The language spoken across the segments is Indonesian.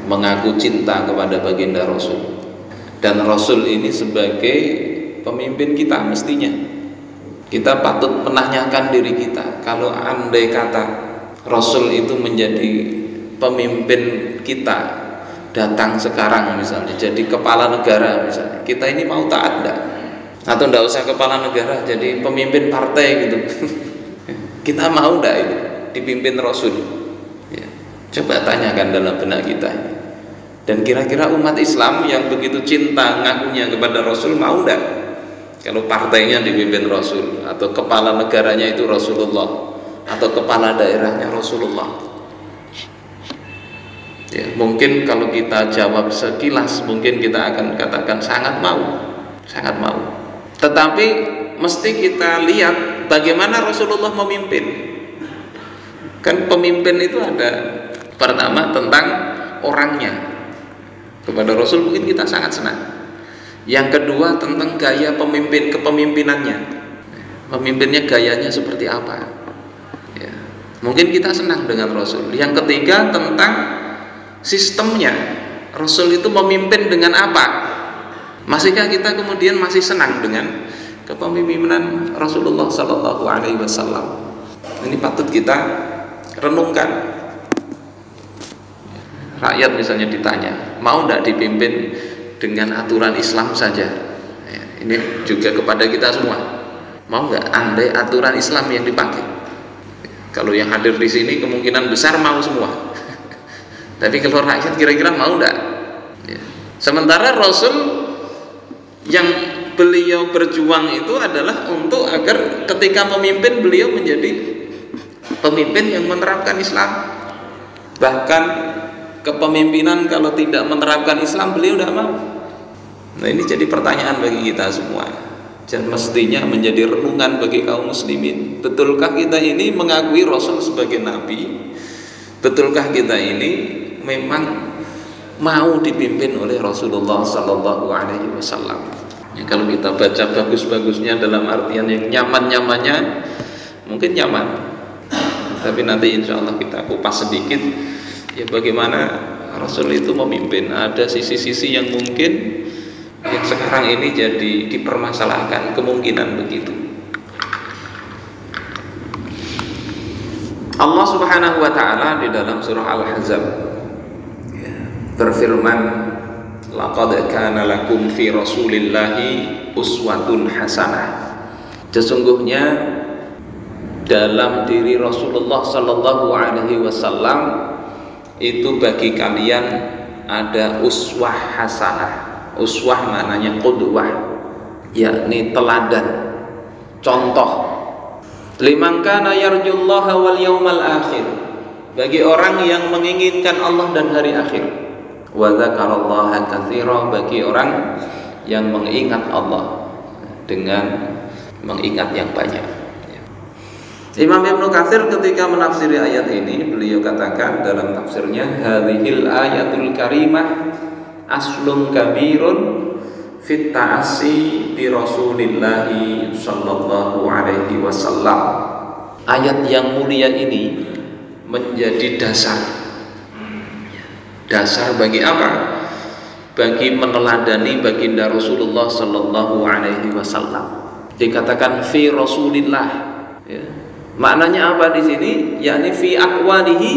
mengaku cinta kepada baginda Rasul, dan Rasul ini sebagai pemimpin kita. Mestinya kita patut menanyakan diri kita, kalau andai kata Rasul itu menjadi pemimpin kita, datang sekarang misalnya jadi kepala negara misalnya, kita ini mau taat enggak? Atau enggak usah kepala negara, jadi pemimpin partai gitu kita mau enggak itu dipimpin Rasul? Ya, coba tanyakan dalam benak kita ini. Dan kira-kira umat Islam yang begitu cinta ngakunya kepada Rasul mau enggak kalau partainya dipimpin Rasul, atau kepala negaranya itu Rasulullah, atau kepala daerahnya Rasulullah? Ya, mungkin kalau kita jawab sekilas mungkin kita akan katakan sangat mau, sangat mau. Tetapi mesti kita lihat bagaimana Rasulullah memimpin. Kan pemimpin itu ada, pertama tentang orangnya. Kepada Rasul mungkin kita sangat senang. Yang kedua tentang gaya pemimpin, kepemimpinannya. Pemimpinnya gayanya seperti apa? Ya, mungkin kita senang dengan Rasul. Yang ketiga tentang sistemnya. Rasul itu memimpin dengan apa? Masihkah kita kemudian masih senang dengan kepemimpinan Rasulullah Sallallahu Alaihi Wasallam? Ini patut kita renungkan. Rakyat misalnya ditanya, mau tidak dipimpin dengan aturan Islam saja? Ya, ini juga kepada kita semua. Mau nggak andai aturan Islam yang dipakai? Kalau yang hadir di sini kemungkinan besar mau semua. Tapi kalau rakyat kira-kira mau enggak? Ya. Sementara Rasul yang beliau berjuang itu adalah untuk agar ketika memimpin beliau menjadi pemimpin yang menerapkan Islam. Bahkan kepemimpinan kalau tidak menerapkan Islam beliau tidak mau. Nah, ini jadi pertanyaan bagi kita semua. Dan mestinya menjadi renungan bagi kaum muslimin. Betulkah kita ini mengakui Rasul sebagai nabi? Betulkah kita ini memang mau dipimpin oleh Rasulullah Sallallahu Alaihi Wasallam? Ya, kalau kita baca bagus-bagusnya dalam artian yang nyaman-nyamannya, mungkin nyaman. Tapi nanti insya Allah kita kupas sedikit. Ya, bagaimana Rasul itu memimpin. Ada sisi-sisi yang mungkin yang sekarang ini jadi dipermasalahkan, kemungkinan begitu. Allah Subhanahu wa taala di dalam surah Al-Ahzab berfirman, laqad kana lakum fi rasulillahi uswatun hasanah. Sesungguhnya dalam diri Rasulullah sallallahu alaihi wasallam itu bagi kalian ada uswah hasanah. Uswah maknanya qudwah, yakni teladan, contoh. Liman kana yarjullaha wal yawmal akhir, bagi orang yang menginginkan Allah dan hari akhir. Wa dzakarallaha katsira, bagi orang yang mengingat Allah dengan mengingat yang banyak. Imam Ibnu Katsir ketika menafsiri ayat ini, beliau katakan dalam tafsirnya, hadhil ayatul karimah aslun kabirun fit ta'assi bi Rasulillahi sallallahu alaihi wasallam. Ayat yang mulia ini menjadi dasar bagi apa? Bagi meneladani baginda Rasulullah sallallahu alaihi wasallam. Dikatakan fi Rasulillah, ya. Maknanya apa di sini? Yakni fi aqwalihi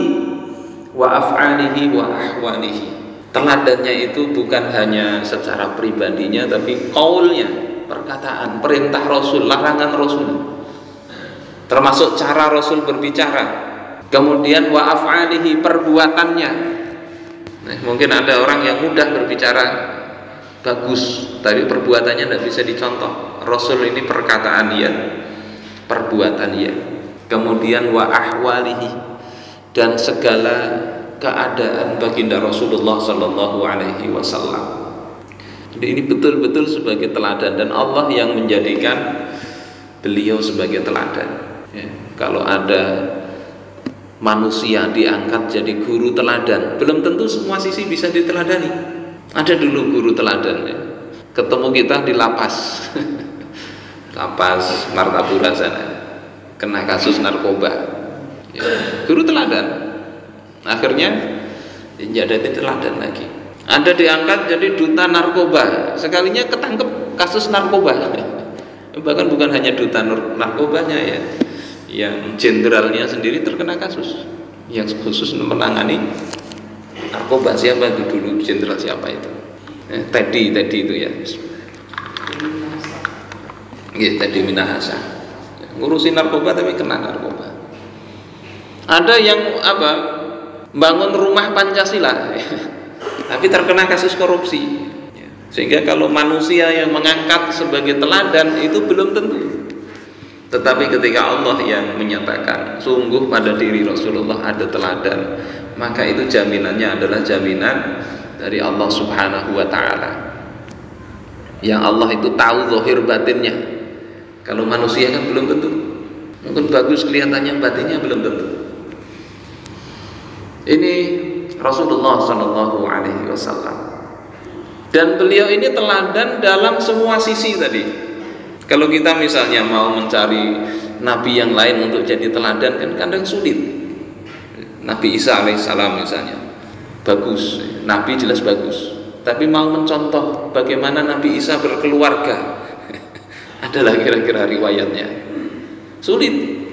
wa af'alihi wa ahwalihi. Teladannya itu bukan hanya secara pribadinya, tapi qaulnya, perkataan, perintah Rasul, larangan Rasul, termasuk cara Rasul berbicara. Kemudian wa af'alihi, perbuatannya. Nah, mungkin ada orang yang mudah berbicara bagus, tapi perbuatannya tidak bisa dicontoh. Rasul ini perkataan ya, perbuatan ya. Kemudian wa ahwalihi, dan segala keadaan baginda Rasulullah Sallallahu Alaihi Wasallam. Jadi ini betul-betul sebagai teladan, dan Allah yang menjadikan beliau sebagai teladan. Ya, kalau ada manusia diangkat jadi guru teladan, belum tentu semua sisi bisa diteladani. Ada dulu guru teladan, ya. Ketemu kita di lapas, lapas Martapura sana, kena kasus narkoba, ya. Guru teladan. Akhirnya Tidak ada teladan lagi. Ada diangkat jadi duta narkoba, sekalinya ketangkep kasus narkoba. Bahkan bukan hanya duta narkobanya ya, yang jenderalnya sendiri terkena kasus, yang khusus menangani narkoba. Siapa itu dulu jenderal siapa itu? Teddy itu ya. Teddy Minahasa. Ngurusin narkoba tapi kena narkoba. Ada yang bangun rumah Pancasila tapi terkena kasus korupsi. Sehingga kalau manusia yang mengangkat sebagai teladan itu belum tentu. Tetapi ketika Allah yang menyatakan sungguh pada diri Rasulullah ada teladan, maka itu jaminannya adalah jaminan dari Allah Subhanahu wa ta'ala. Yang Allah itu tahu zahir batinnya. Kalau manusia kan belum tentu. Mungkin bagus kelihatannya, batinnya belum tentu. Ini Rasulullah sallallahu alaihi wasallam. Dan beliau ini teladan dalam semua sisi tadi. Kalau kita misalnya mau mencari nabi yang lain untuk jadi teladan kan kadang sulit. Nabi Isa alaihissalam misalnya bagus, nabi jelas bagus. Tapi mau mencontoh bagaimana Nabi Isa berkeluarga, adalah kira-kira riwayatnya sulit.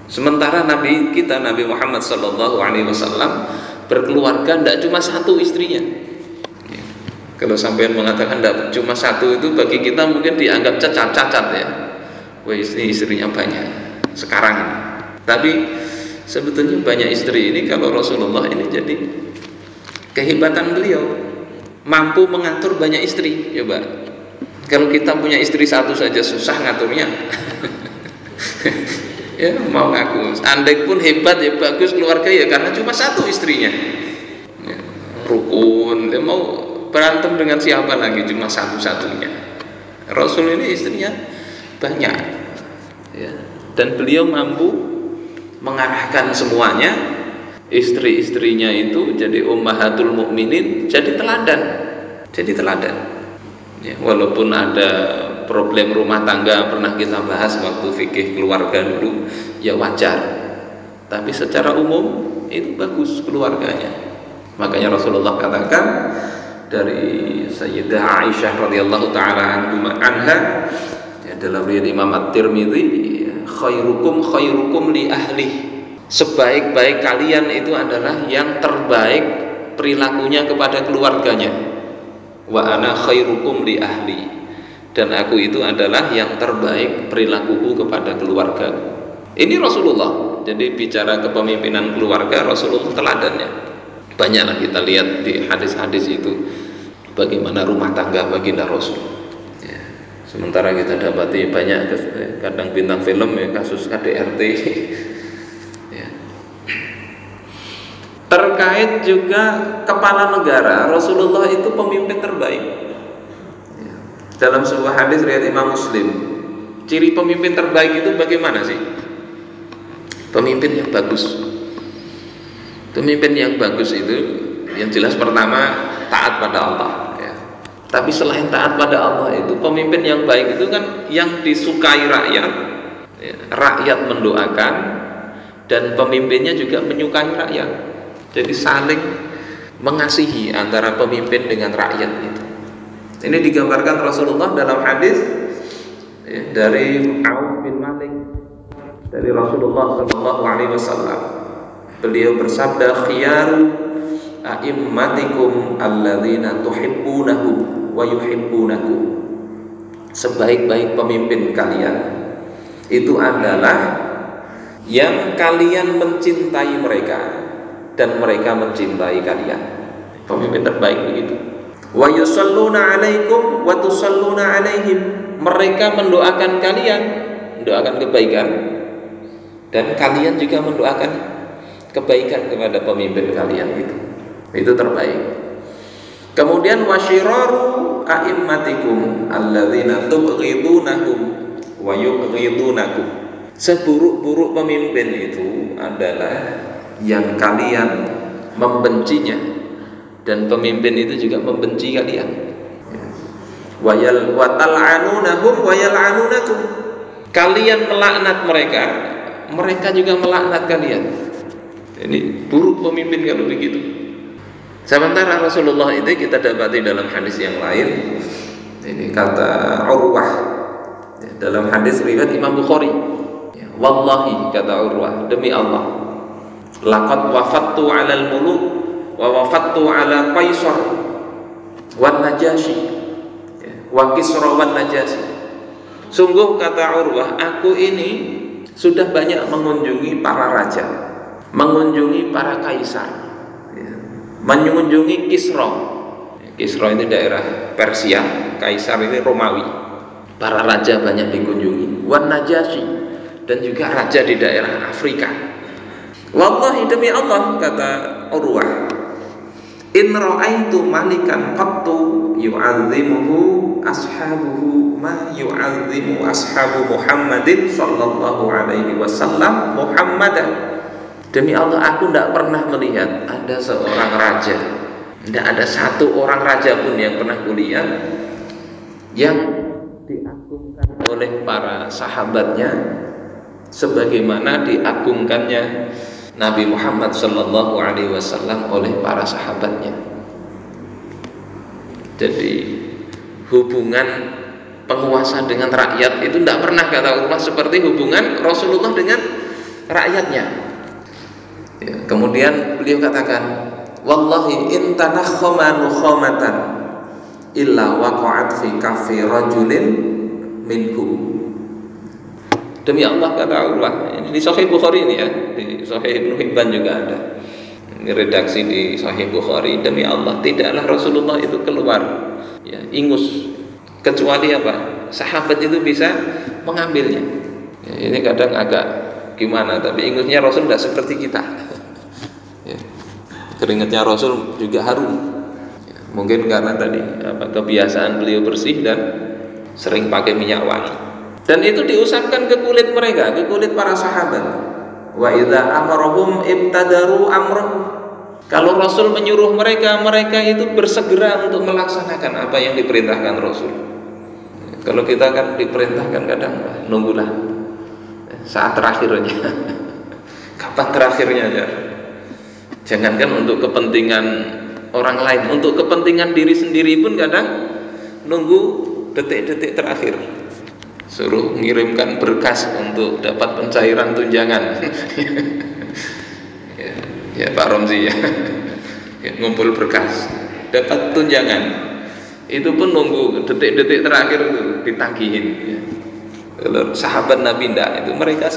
Sementara Nabi kita Nabi Muhammad sallallahu alaihi wasallam berkeluarga tidak cuma satu istrinya. Kalau sampean mengatakan tidak cuma satu, itu bagi kita mungkin dianggap cacat ya. Wah, istrinya banyak sekarang ini. Tapi sebetulnya banyak istri ini kalau Rasulullah ini jadi kehebatan beliau, mampu mengatur banyak istri. Coba kalau kita punya istri satu saja susah ngaturnya. Ya mau aku, andai pun hebat ya bagus keluarga ya karena cuma satu istrinya. Ya, rukun, dia mau berantem dengan siapa lagi, cuma satu-satunya. Rasul ini istrinya banyak ya. Dan beliau mampu mengarahkan semuanya. Istri-istrinya itu jadi ummahatul mukminin, jadi teladan ya. Walaupun ada problem rumah tangga pernah kita bahas waktu fikih keluarga dulu, ya wajar. Tapi secara umum itu bagus keluarganya. Makanya Rasulullah katakan dari Sayyidah Aisyah radhiyallahu taala anha ya, dalam riwayat Imam At-Tirmidzi, khairukum li ahli, sebaik-baik kalian itu adalah yang terbaik perilakunya kepada keluarganya. Wa ana khairukum li ahli, dan aku itu adalah yang terbaik perilakuku kepada keluarga. Ini Rasulullah. Jadi bicara kepemimpinan keluarga, Rasulullah teladannya. Banyaklah kita lihat di hadis-hadis itu bagaimana rumah tangga baginda Rasul ya. Sementara kita dapati banyak kadang bintang film ya, kasus KDRT ya. Terkait juga kepala negara, Rasulullah itu pemimpin terbaik ya. Dalam sebuah hadis riwayat Imam Muslim, ciri pemimpin terbaik itu bagaimana sih? Pemimpin yang bagus. Pemimpin yang bagus itu yang jelas pertama taat pada Allah ya. Tapi selain taat pada Allah itu, pemimpin yang baik itu kan yang disukai rakyat ya. Rakyat mendoakan dan pemimpinnya juga menyukai rakyat. Jadi saling mengasihi antara pemimpin dengan rakyat itu. Ini digambarkan Rasulullah dalam hadis ya, dari Auf bin Malik dari Rasulullah sallallahu alaihi wasallam. Beliau bersabda, khiyaru a'immatikum alladzina tuhibbunahum wa yuhibbunakum. Sebaik-baik pemimpin kalian itu adalah yang kalian mencintai mereka dan mereka mencintai kalian. Pemimpin terbaik begitu. Wa yusalluna 'alaikum wa tusalluna 'alaihim. Mereka mendoakan kalian, mendoakan kebaikan, dan kalian juga mendoakan kebaikan kepada pemimpin kalian itu terbaik. Kemudian wasyiraru a'immatikum alladzina tubghidunahum wa yubghidunakum. Seburuk-buruk pemimpin itu adalah yang kalian membencinya dan pemimpin itu juga membenci kalian. Wa tal'anunahum wa yal'anunakum. Kalian melaknat mereka, mereka juga melaknat kalian. Ini buruk pemimpin kalau begitu. Sementara Rasulullah itu kita dapati dalam hadis yang lain, ini kata Urwah dalam hadis riwayat Imam Bukhari, wallahi kata Urwah, demi Allah, laqad wafattu 'alal muluk wa wafattu 'ala Qaisar wan Najasyi wa Kisra wan Najasyi. Sungguh kata Urwah, aku ini sudah banyak mengunjungi para raja, mengunjungi para kaisar, mengunjungi Kisra. Kisra itu daerah Persia, kaisar ini Romawi. Para raja banyak dikunjungi. Wan Najasyi, dan juga raja di daerah Afrika. Wallahi demi Allah kata Urwah, in ra'aitu malikan qattu yu'azzimuhu ashabuhu ma yu'azzimu ashabu Muhammadin sallallahu alaihi wasallam Muhammadan. Demi Allah, aku tidak pernah melihat ada seorang raja, tidak ada satu orang raja pun yang pernah kulihat yang diagungkan oleh para sahabatnya sebagaimana diagungkannya Nabi Muhammad sallallahu alaihi wasallam oleh para sahabatnya. Jadi hubungan penguasa dengan rakyat itu tidak pernah, kata Allah, seperti hubungan Rasulullah dengan rakyatnya. Ya, kemudian beliau katakan, wallahi in tanakhama nukhamatan illa waqa'at fi kaffi rajulin minhum. Demi Allah kata Allah, ini di Sahih Bukhari ini ya, di Sahih Ibnu Hibban juga ada. Ini redaksi di Sahih Bukhari. Demi Allah, tidaklah Rasulullah itu keluar ya, ingus, kecuali apa? Sahabat itu bisa mengambilnya. Ya, ini kadang agak gimana, tapi ingusnya Rasul tidak seperti kita. Ya, keringatnya Rasul juga harum. Ya, mungkin karena tadi kebiasaan beliau bersih dan sering pakai minyak wangi. Dan itu diusapkan ke kulit mereka, ke kulit para sahabat. Wa idza amarahum ibtadaru amrahum. Kalau Rasul menyuruh mereka, mereka itu bersegera untuk melaksanakan apa yang diperintahkan Rasul. Kalau kita kan diperintahkan kadang nunggulah saat terakhirnya. Kapan terakhirnya aja. Jangankan untuk kepentingan orang lain, untuk kepentingan diri sendiri pun kadang nunggu detik-detik terakhir. Suruh mengirimkan berkas untuk dapat pencairan tunjangan. Ya Pak Romzi ya, ngumpul berkas dapat tunjangan, itu pun nunggu detik-detik terakhir itu ditagihin ya. Kalau sahabat Nabi tidak, itu mereka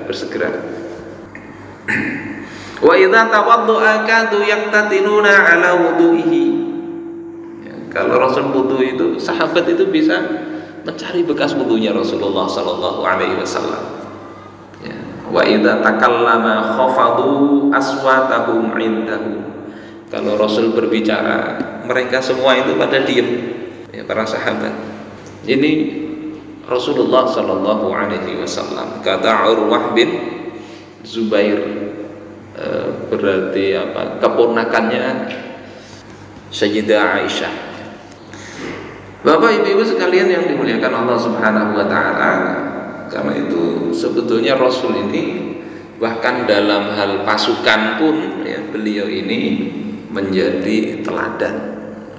bersegera. Wa idza tawaddu'a kadu yaqtatiluna ala wudu'ihi. Ya, kalau Rasul wudu itu, sahabat itu bisa mencari bekas wudunya Rasulullah sallallahu alaihi wasallam. Ya, wa idza takallama khafadu aswatahum indahu. Kalau Rasul berbicara, mereka semua itu pada diam. Ya, para sahabat. Ini Rasulullah sallallahu alaihi wasallam. Kata Urwah bin Zubair, berarti apa? Keponakannya Sayyidah Aisyah. Bapak Ibu sekalian yang dimuliakan Allah Subhanahu wa taala, karena itu sebetulnya Rasul ini bahkan dalam hal pasukan pun ya, beliau ini menjadi teladan.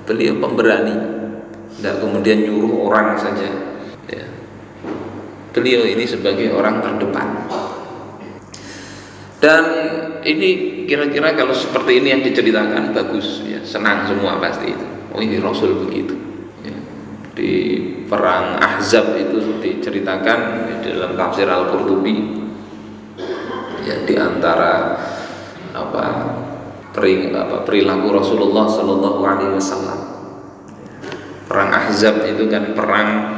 Beliau pemberani, tidak kemudian nyuruh orang saja ya. Beliau ini sebagai orang terdepan. Dan ini kira-kira kalau seperti ini yang diceritakan bagus ya, senang semua pasti itu. Oh, ini Rasul begitu ya. Di perang Ahzab itu diceritakan di dalam tafsir Al-Qurtubi ya, di antara perilaku Rasulullah sallallahu alaihi wasallam. Perang Ahzab itu kan perang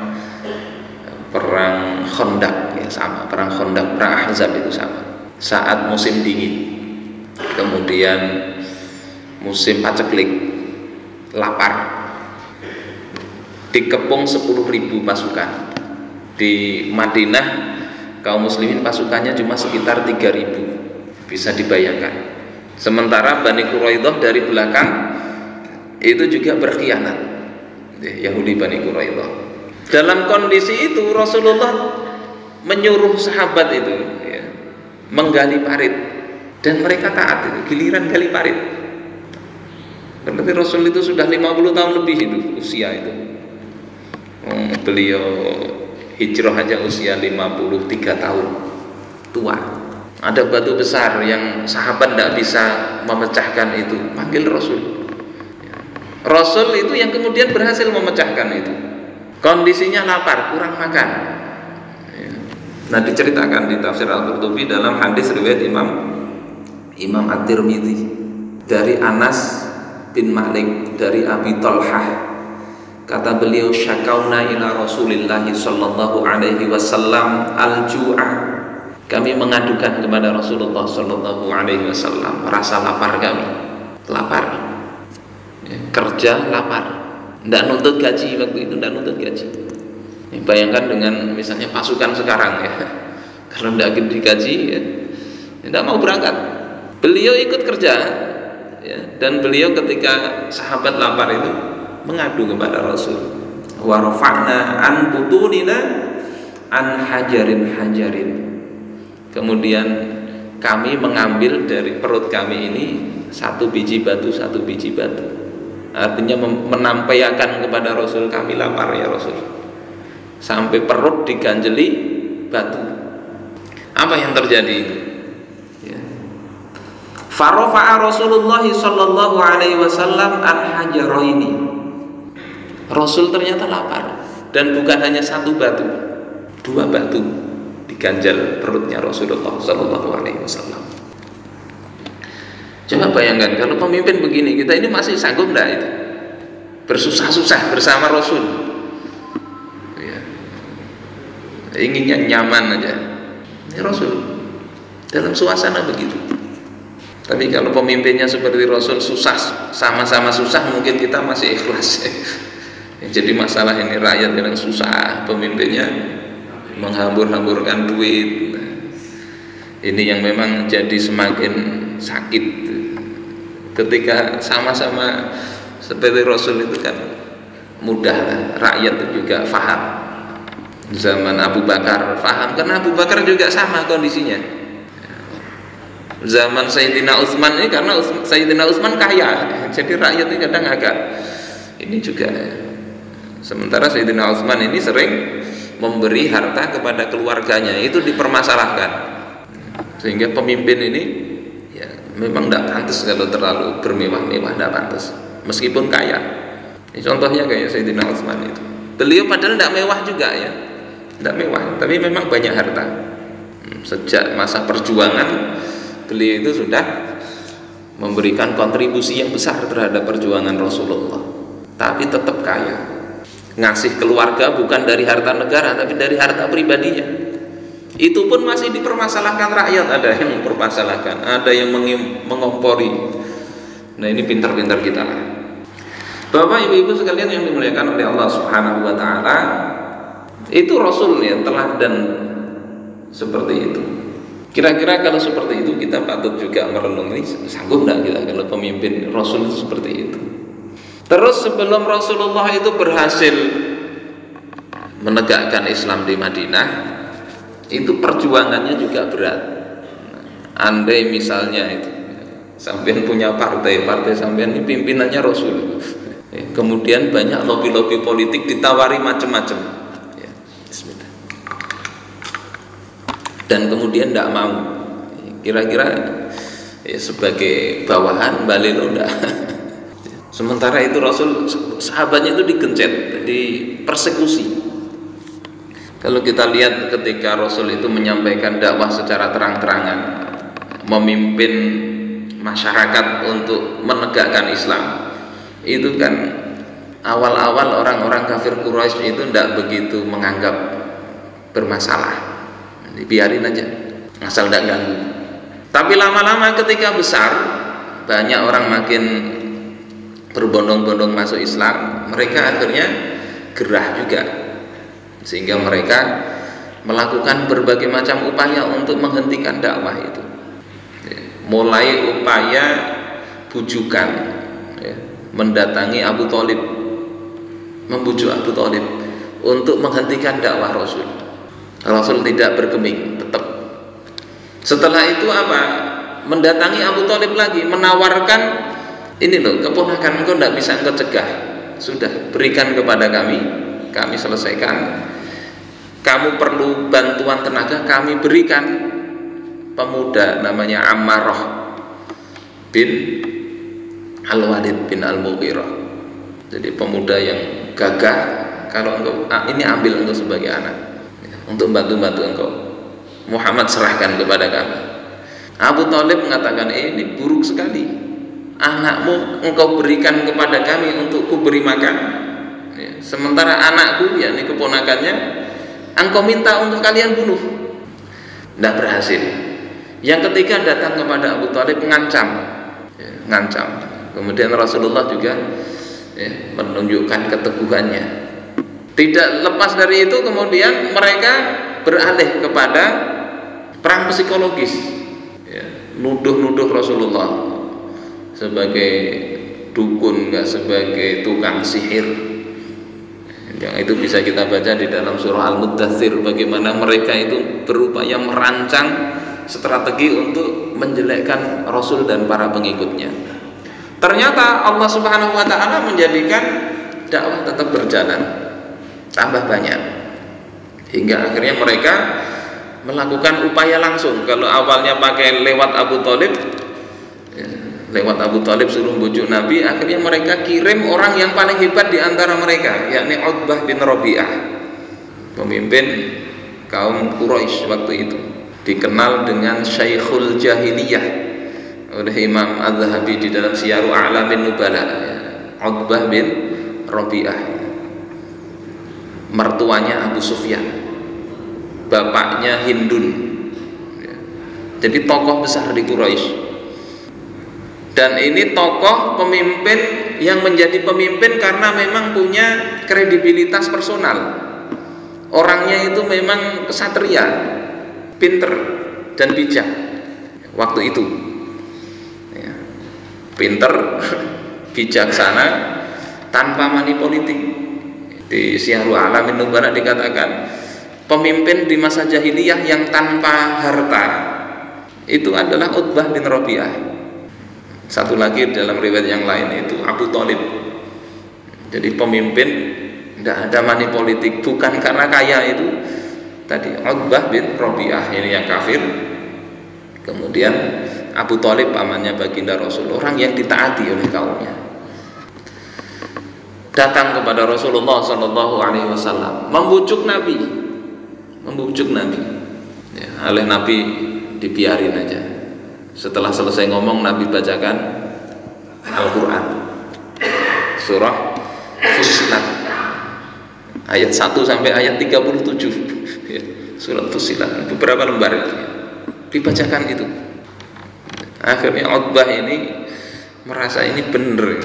Khandaq ya, sama perang Khandaq, perang Ahzab itu sama. Saat musim dingin, kemudian musim paceklik, lapar, dikepung 10.000 pasukan. Di Madinah kaum muslimin pasukannya cuma sekitar 3.000, bisa dibayangkan. Sementara Bani Quraidah dari belakang itu juga berkhianat, Yahudi Bani Quraidah. Dalam kondisi itu Rasulullah menyuruh sahabat itu ya, menggali parit, dan mereka taat itu, giliran gali parit. Berarti Rasul itu sudah 50 tahun lebih itu usia itu. Beliau hijrah aja usia 53 tahun, tua. Ada batu besar yang sahabat tidak bisa memecahkan itu, panggil Rasul. Rasul itu yang kemudian berhasil memecahkan itu. Kondisinya lapar, kurang makan. Nah, diceritakan di tafsir Al-Qurtubi dalam hadis riwayat Imam At-Tirmidzi dari Anas bin Malik dari Abi Thalhah. Kata beliau, syakauna ila Rasulillah sallallahu alaihi wasallam al-ju'a. Kami mengadukan kepada Rasulullah sallallahu alaihi wasallam rasa lapar kami. Lapar. Kerja lapar. Tidak nuntut gaji waktu itu, tidak nuntut gaji. Bayangkan dengan misalnya pasukan sekarang ya. Kalau tidak digaji ya, tidak mau berangkat. Beliau ikut kerja ya, dan beliau ketika sahabat lapar itu mengadu kepada Rasul. Wa rafa'na an butunina an hajarin. Kemudian kami mengambil dari perut kami ini satu biji batu. Artinya menampaikan kepada Rasul, kami lapar ya Rasul. Sampai perut diganjeli batu. Apa yang terjadi itu? Ya. Farafa'a Rasulullah sallallahu alaihi wasallam al-hajaraini. Rasul ternyata lapar dan bukan hanya satu batu, 2 batu diganjal perutnya Rasulullah sallallahu alaihi wasallam. Coba bayangkan kalau pemimpin begini, kita ini masih sanggup enggak itu? Bersusah-susah bersama Rasul. Ya. Inginnya nyaman aja. Ini Rasul dalam suasana begitu. Tapi kalau pemimpinnya seperti Rasul, susah, sama-sama susah, mungkin kita masih ikhlas. Jadi masalah ini rakyat yang susah, pemimpinnya menghambur-hamburkan duit. Ini yang memang jadi semakin sakit. Ketika sama-sama seperti Rasul itu kan mudah, rakyat itu juga faham. Zaman Abu Bakar faham, karena Abu Bakar juga sama kondisinya. Zaman Sayyidina Utsman ini karena Sayyidina Utsman kaya, jadi rakyat ini kadang agak ini juga. Sementara Sayyidina Utsman ini sering memberi harta kepada keluarganya, itu dipermasalahkan. Sehingga pemimpin ini ya memang tidak pantas kalau terlalu bermewah-mewah, tidak pantas meskipun kaya. Ini contohnya kayak Sayyidina Utsman itu. Beliau padahal tidak mewah juga ya, tidak mewah, tapi memang banyak harta. Sejak masa perjuangan beliau itu sudah memberikan kontribusi yang besar terhadap perjuangan Rasulullah, tapi tetap kaya. Ngasih keluarga bukan dari harta negara tapi dari harta pribadinya. Itu pun masih dipermasalahkan rakyat, ada yang mempermasalahkan, ada yang mengompori. Nah, ini pintar-pintar kita lah. Bapak ibu-ibu sekalian yang dimuliakan oleh Allah Subhanahu wa taala, itu Rasul yang teladan seperti itu. Kira-kira kalau seperti itu kita patut juga merenungi, sanggup enggak kita kalau pemimpin Rasul itu seperti itu. Terus sebelum Rasulullah itu berhasil menegakkan Islam di Madinah, itu perjuangannya juga berat. Andai misalnya itu sampean punya partai sampean ini pimpinannya Rasul, kemudian banyak lobby-lobby politik ditawari macam-macam, ya, bismillah. Dan kemudian tidak mau, kira-kira ya, sebagai bawahan balelo enggak. Sementara itu Rasul, sahabatnya itu digencet, dipersekusi. Kalau kita lihat ketika Rasul itu menyampaikan dakwah secara terang-terangan, memimpin masyarakat untuk menegakkan Islam, itu kan awal-awal orang-orang kafir Quraisy itu tidak begitu menganggap bermasalah, dibiarin aja, asal tidak ganggu. Tapi lama-lama ketika besar, banyak orang makin berbondong-bondong masuk Islam, mereka akhirnya gerah juga, sehingga mereka melakukan berbagai macam upaya untuk menghentikan dakwah itu. Mulai upaya bujukan, ya, mendatangi Abu Thalib, membujuk Abu Thalib untuk menghentikan dakwah Rasul. Rasul tidak bergeming, tetap. Setelah itu apa? Mendatangi Abu Thalib lagi, menawarkan ini loh keponakan engkau tidak bisa engkau cegah, sudah berikan kepada kami selesaikan. Kamu perlu bantuan tenaga, kami berikan. Pemuda namanya Ammarah bin Al-Walid bin Al-Mughirah. Jadi pemuda yang gagah, kalau engkau ini ambil engkau sebagai anak untuk bantu-bantu engkau. Muhammad serahkan kepada kami. Abu Thalib mengatakan, ini buruk sekali, anakmu engkau berikan kepada kami untuk kuberi makan, sementara anakku, yakni keponakannya, engkau minta untuk kalian bunuh. Tidak berhasil. Yang ketiga datang kepada Abu Thalib ngancam. Kemudian Rasulullah juga menunjukkan keteguhannya. Tidak lepas dari itu, kemudian mereka beralih kepada perang psikologis, nuduh-nuduh Rasulullah sebagai dukun, nggak sebagai tukang sihir. Yang itu bisa kita baca di dalam surah Al-Muddathir, bagaimana mereka itu berupaya merancang strategi untuk menjelekkan Rasul dan para pengikutnya. Ternyata Allah Subhanahu wa taala menjadikan dakwah tetap berjalan, tambah banyak, hingga akhirnya mereka melakukan upaya langsung. Kalau awalnya pakai lewat Abu Thalib suruh bujuk Nabi, akhirnya mereka kirim orang yang paling hebat di antara mereka, yakni Utbah bin Rabi'ah, pemimpin kaum Quraisy waktu itu, dikenal dengan Syekhul Jahiliyah oleh Imam Az-Zahabi di dalam Siyaru A'lamin Nubala. Utbah bin Rabi'ah, mertuanya Abu Sufyan, bapaknya Hindun, jadi tokoh besar di Quraisy. Dan ini tokoh pemimpin yang menjadi pemimpin karena memang punya kredibilitas personal. Orangnya itu memang kesatria, pinter dan bijak waktu itu, pinter, bijaksana, tanpa money politik. Di Syiarul Alamin Nubala dikatakan, pemimpin di masa jahiliyah yang tanpa harta itu adalah Utbah bin Rabi'ah. Satu lagi dalam riwayat yang lain itu Abu Thalib. Jadi pemimpin tidak ada money politik, bukan karena kaya itu tadi. Utbah bin Rabi'ah ini yang kafir, kemudian Abu Thalib pamannya baginda Rasul, orang yang ditaati oleh kaumnya, datang kepada Rasulullah SAW, membujuk Nabi, oleh Nabi dibiarin aja. Setelah selesai ngomong, Nabi bacakan Al-Quran, surah Fussilat, ayat 1 sampai ayat 37, surah Fussilat, beberapa lembar dibacakan itu. Akhirnya Utbah ini merasa ini bener,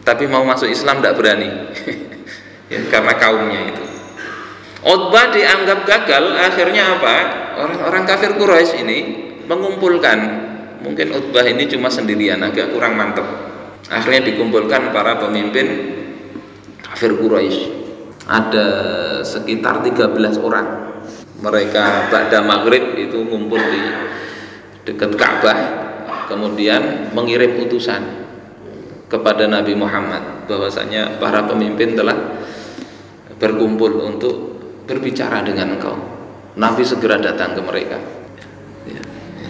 tapi mau masuk Islam tidak berani, karena kaumnya itu. Utbah dianggap gagal. Akhirnya apa? Orang-orang kafir Quraisy ini mengumpulkan, mungkin Utbah ini cuma sendirian, agak kurang mantap. Akhirnya dikumpulkan para pemimpin kafir Quraisy. Ada sekitar 13 orang. Mereka ba'da maghrib itu ngumpul di dekat Ka'bah, kemudian mengirim utusan kepada Nabi Muhammad bahwasanya para pemimpin telah berkumpul untuk berbicara dengan engkau. Nabi segera datang ke mereka.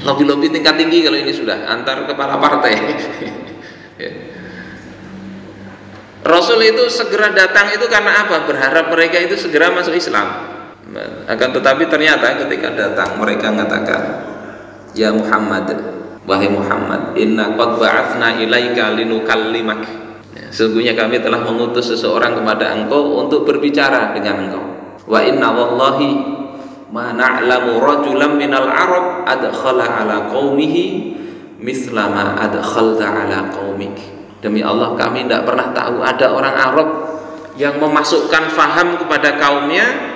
Lobby-lobby tingkat tinggi kalau ini sudah antar kepala partai. Rasul itu segera datang itu karena apa? Berharap mereka itu segera masuk Islam. Akan tetapi ternyata ketika datang mereka mengatakan, ya Muhammad, wahai Muhammad, inna qad ba'atsna ilaika linukallimak. Sesungguhnya kami telah mengutus seseorang kepada engkau untuk berbicara dengan engkau. Wa inna wallahi ma na'lamu rajulan minal arab adkhala ala qaumihi misla ma adkhalta ala qaumik. Demi Allah, kami tidak pernah tahu ada orang Arab yang memasukkan faham kepada kaumnya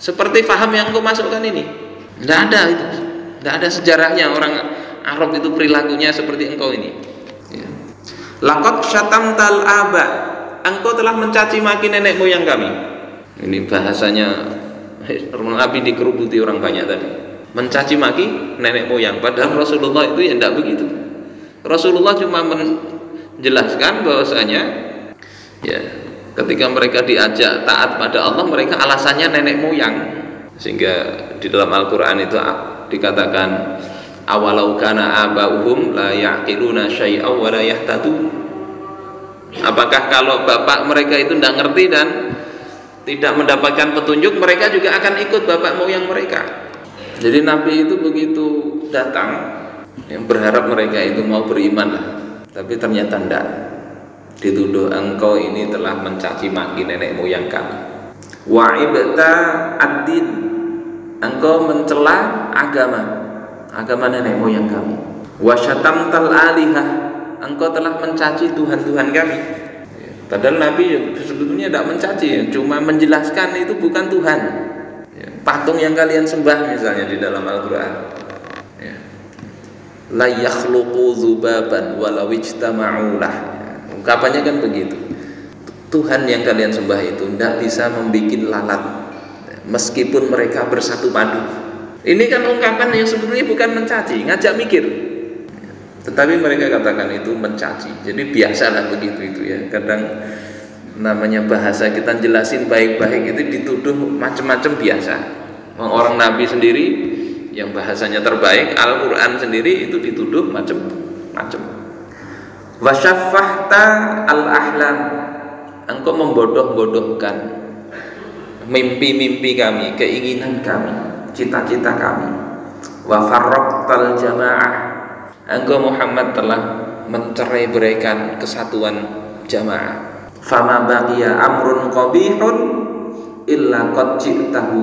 seperti faham yang kau masukkan ini. Tidak ada itu. Tidak ada sejarahnya orang Arab itu perilakunya seperti engkau ini. Laqad syatamtal aba, engkau telah mencaci maki nenek moyang kami. Ini bahasanya Nabi dikerubuti orang banyak tadi, mencaci maki nenek moyang, padahal Rasulullah itu ya tidak begitu. Rasulullah cuma menjelaskan bahwasanya ya ketika mereka diajak taat pada Allah, mereka alasannya nenek moyang. Sehingga di dalam Al-Qur'an itu dikatakan awalau kana abauhum la yaqiluna syai'aw wa la yahtadun. Apakah kalau bapak mereka itu tidak ngerti dan tidak mendapatkan petunjuk, mereka juga akan ikut bapak moyang mereka. Jadi Nabi itu begitu datang, yang berharap mereka itu mau beriman lah, tapi ternyata tidak. Dituduh engkau ini telah mencaci maki nenek moyang kami. Wa ibta ad-din, engkau mencela agama nenek moyang kami. Wa syatamtal alihah, engkau telah mencaci Tuhan-Tuhan kami. Padahal Nabi sebetulnya tidak mencaci, cuma menjelaskan itu bukan Tuhan. Patung yang kalian sembah misalnya di dalam Al-Quran, la yakhluqu dzubaban walau ijtama'u lah. Ungkapannya kan begitu. Tuhan yang kalian sembah itu tidak bisa membuat lalat meskipun mereka bersatu padu. Ini kan ungkapan yang sebetulnya bukan mencaci, ngajak mikir. Tetapi mereka katakan itu mencaci. Jadi biasalah begitu itu ya. Kadang namanya bahasa kita jelasin baik-baik itu dituduh macam-macam biasa. Orang Nabi sendiri yang bahasanya terbaik, Al-Qur'an sendiri itu dituduh macam-macam. Wasyaffahta al-ahlam, engkau membodoh-bodohkan mimpi-mimpi kami, keinginan kami, cita-cita kami. Wa farraqtal jamaah, engkau Muhammad telah mencerai-beraikan kesatuan jamaah. Fama baqiya amrun qabihun illa qad ji'tahu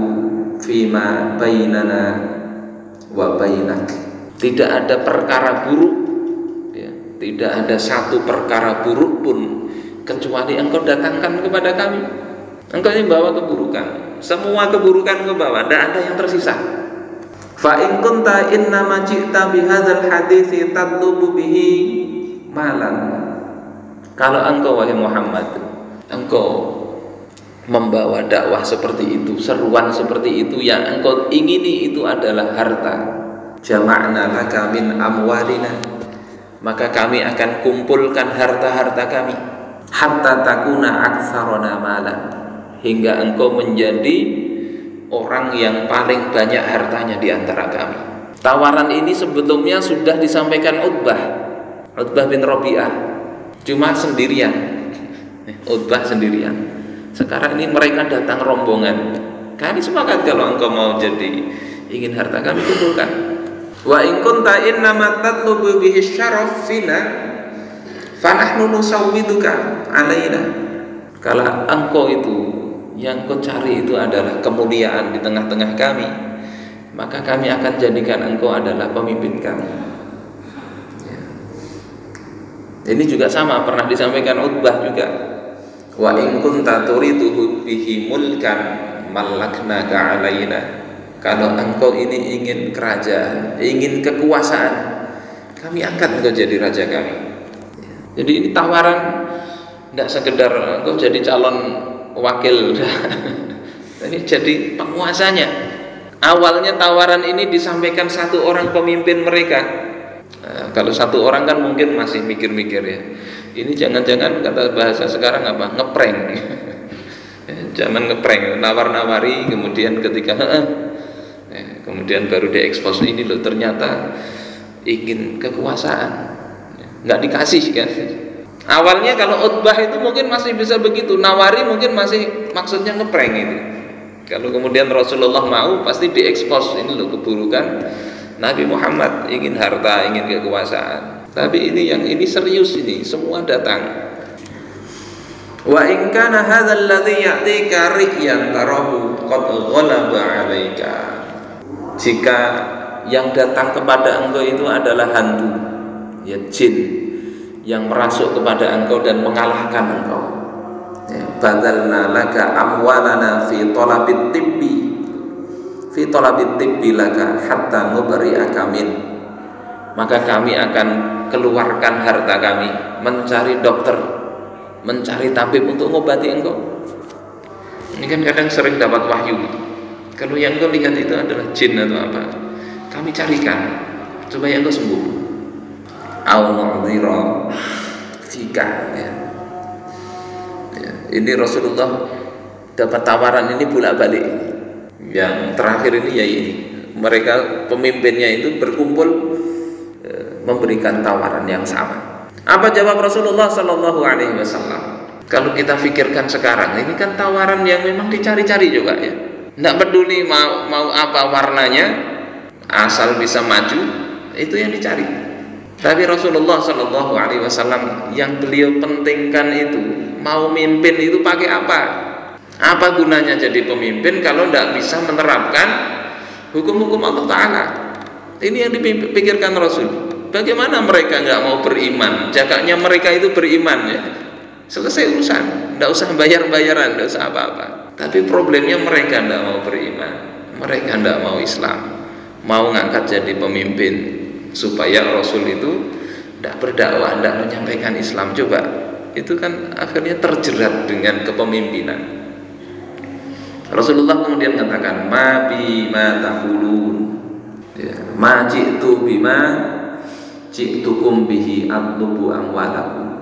fima bainana wa bainak. Tidak ada perkara buruk ya, tidak ada satu perkara buruk pun kecuali engkau datangkan kepada kami. Engkau ini bawa keburukan, semua keburukan engkau bawa, tidak ada yang tersisa. Fa in kunta innama ji'ta bihadzal hadithi tatlubu bihi malan. Kalau engkau wahai Muhammad, engkau membawa dakwah seperti itu, seruan seperti itu, yang engkau ingini itu adalah harta, jama'na laka min amwalina, maka kami akan kumpulkan harta-harta kami, hatta takuna aktsarona malan, hingga engkau menjadi orang yang paling banyak hartanya di antara kami. Tawaran ini sebetulnya sudah disampaikan Utbah bin Rabi'ah, cuma sendirian. Utbah sendirian. Sekarang ini mereka datang rombongan. Kami sepakat kalau engkau mau jadi ingin harta kami kumpulkan. Wa in kunta innama tatlubu bihi syaraf fina fa nahnu nusawwiduka alaina. Kalau engkau itu yang kau cari itu adalah kemuliaan di tengah-tengah kami, maka kami akan jadikan engkau adalah pemimpin kami. Ini juga sama, pernah disampaikan Utbah juga. Wa in kunta turidu bihi mulkan malaknaka alaina. Kalau engkau ini ingin kerajaan, ingin kekuasaan, kami angkat engkau jadi raja kami. Jadi ini tawaran tidak sekedar engkau jadi calon wakil, ini jadi penguasanya. Awalnya tawaran ini disampaikan satu orang pemimpin mereka. Kalau satu orang kan mungkin masih mikir-mikir ya. Ini jangan-jangan kata bahasa sekarang apa? Ngeprank. Jangan ngeprank, nawar-nawari, kemudian ketika kemudian baru diekspos, ini loh ternyata ingin kekuasaan. Nggak dikasih kan. Awalnya kalau Utbah itu mungkin masih bisa begitu, nawari mungkin masih maksudnya ngeprank itu. Kalau kemudian Rasulullah mau, pasti diekspos, ini loh keburukan Nabi Muhammad, ingin harta, ingin kekuasaan. Tapi ini serius, ini semua datang. Wa in kana hadzal ladzi ya'tika ri'yan tarahu qad ghalaba 'alaika. Jika yang datang kepada engkau itu adalah hantu, ya jin yang merasuk kepada engkau dan mengalahkan engkau. Badalna laka amwalana fi talabit tibbi laka hatta nubri'aka min. Maka kami akan keluarkan harta kami mencari dokter, mencari tabib untuk mengobati engkau. Ini kan kadang sering dapat wahyu. Kalau yang engkau lihat itu adalah jin atau apa, kami carikan supaya engkau sembuh. au nu'dhira fika ya. Ini Rasulullah dapat tawaran ini bolak-balik. Yang terakhir ini ya ini, mereka pemimpinnya itu berkumpul memberikan tawaran yang sama. Apa jawab Rasulullah Sallallahu Alaihi Wasallam? Kalau kita pikirkan sekarang, ini kan tawaran yang memang dicari-cari juga ya. Tidak peduli mau apa warnanya, asal bisa maju, itu yang dicari. Tapi Rasulullah Sallallahu Alaihi Wasallam yang beliau pentingkan itu, mau mimpin itu pakai apa? Apa gunanya jadi pemimpin kalau tidak bisa menerapkan hukum-hukum Allah Ta'ala? Ini yang dipikirkan Rasul. Bagaimana mereka nggak mau beriman? Jakaknya mereka itu beriman ya. Selesai urusan, tidak usah bayar-bayaran, tidak usah apa-apa. Tapi problemnya mereka tidak mau beriman, mereka tidak mau Islam, mau ngangkat jadi pemimpin supaya Rasul itu tidak berdakwah, tidak menyampaikan Islam. Coba, itu kan akhirnya terjerat dengan kepemimpinan. Rasulullah kemudian katakan, ma bima taqulun, ya, ma ji'tu bima ji'tukum bihi atlubu amwalakum.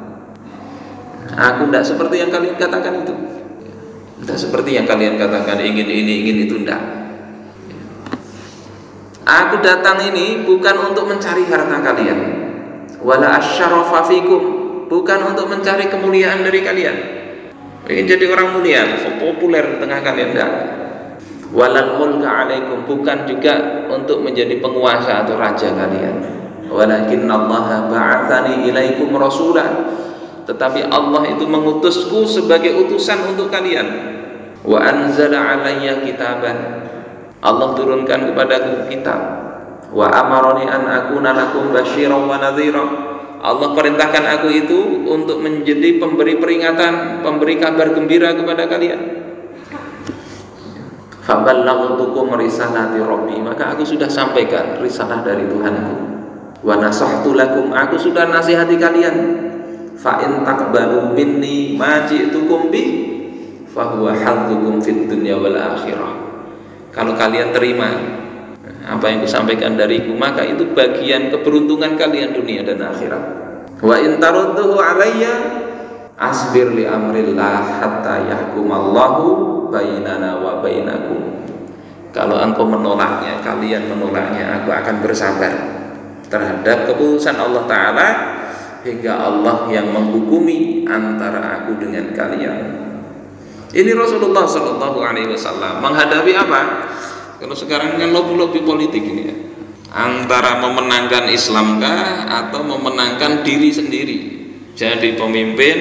Aku tidak seperti yang kalian katakan itu, tidak seperti yang kalian katakan ingin ini ingin itu, tidak. Aku datang ini bukan untuk mencari harta kalian, wala asyarafa fikum, bukan untuk mencari kemuliaan dari kalian. Ingin jadi orang mulia, populer di tengah kalian, enggak. Walal mulka alaikum, bukan juga untuk menjadi penguasa atau raja kalian. Walakin Allah ba'atsani ilaikum rasulah, tetapi Allah itu mengutusku sebagai utusan untuk kalian. Wa anzala alayya kitaban, Allah turunkan kepadaku kitab. Wa amaroni an akuna lakum basyiran wa nadhira, Allah perintahkan aku itu untuk menjadi pemberi peringatan, pemberi kabar gembira kepada kalian. Faballaghtukum risalati rabbi, maka aku sudah sampaikan risalah dari Tuhanku. Wa nasahtu lakum, aku sudah nasihati kalian. Fa in taqbalu minni ma ji'tukum bi fa huwa hadzukum fid dunya wal akhirah. Kalau kalian terima apa yang kusampaikan dariku, maka itu bagian keberuntungan kalian dunia dan akhirat. Wa in tarudduhu alayya asbir li amrillah hatta yahkumallahu bainana wa bainakum. Kalau engkau menolaknya, kalian menolaknya, aku akan bersabar terhadap keputusan Allah Ta'ala hingga Allah yang menghukumi antara aku dengan kalian. Ini Rasulullah Sallallahu Alaihi Wasallam menghadapi apa? Kalau sekarang kan lobby politik ini ya, antara memenangkan Islamkah atau memenangkan diri sendiri. Jadi pemimpin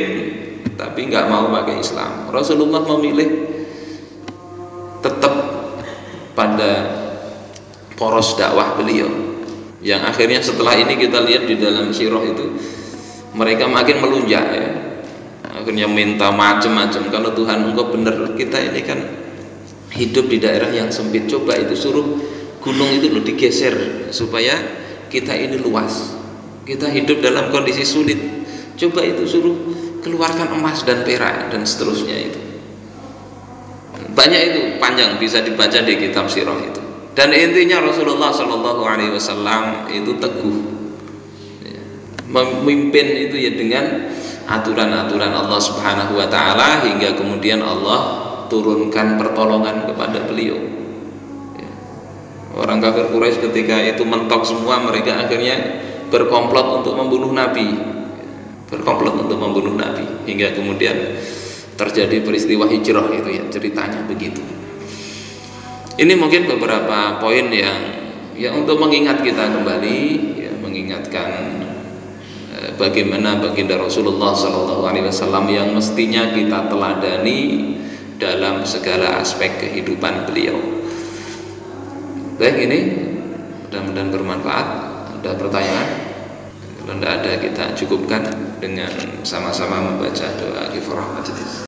tapi nggak mau pakai Islam. Rasulullah memilih tetap pada poros dakwah beliau, yang akhirnya setelah ini kita lihat di dalam sirah itu mereka makin melunjak ya. Akhirnya minta macam-macam. Kalau Tuhan engkau benar, kita ini kan hidup di daerah yang sempit, coba itu suruh gunung itu loh digeser supaya kita ini luas. Kita hidup dalam kondisi sulit, coba itu suruh keluarkan emas dan perak dan seterusnya. Itu banyak, itu panjang, bisa dibaca di kitab sirah itu. Dan intinya Rasulullah Shallallahu Alaihi Wasallam itu teguh memimpin itu ya dengan aturan-aturan Allah Subhanahu Wa Taala hingga kemudian Allah turunkan pertolongan kepada beliau. Orang kafir Quraisy ketika itu mentok semua, mereka akhirnya berkomplot untuk membunuh Nabi, hingga kemudian terjadi peristiwa hijrah itu ya, ceritanya begitu. Ini mungkin beberapa poin yang untuk mengingat kita kembali ya, mengingatkan bagaimana baginda Rasulullah SAW yang mestinya kita teladani dalam segala aspek kehidupan beliau. Baik, ini mudah-mudahan bermanfaat. Ada pertanyaan? Kalau tidak ada, kita cukupkan dengan sama-sama membaca doa kifarah majelis.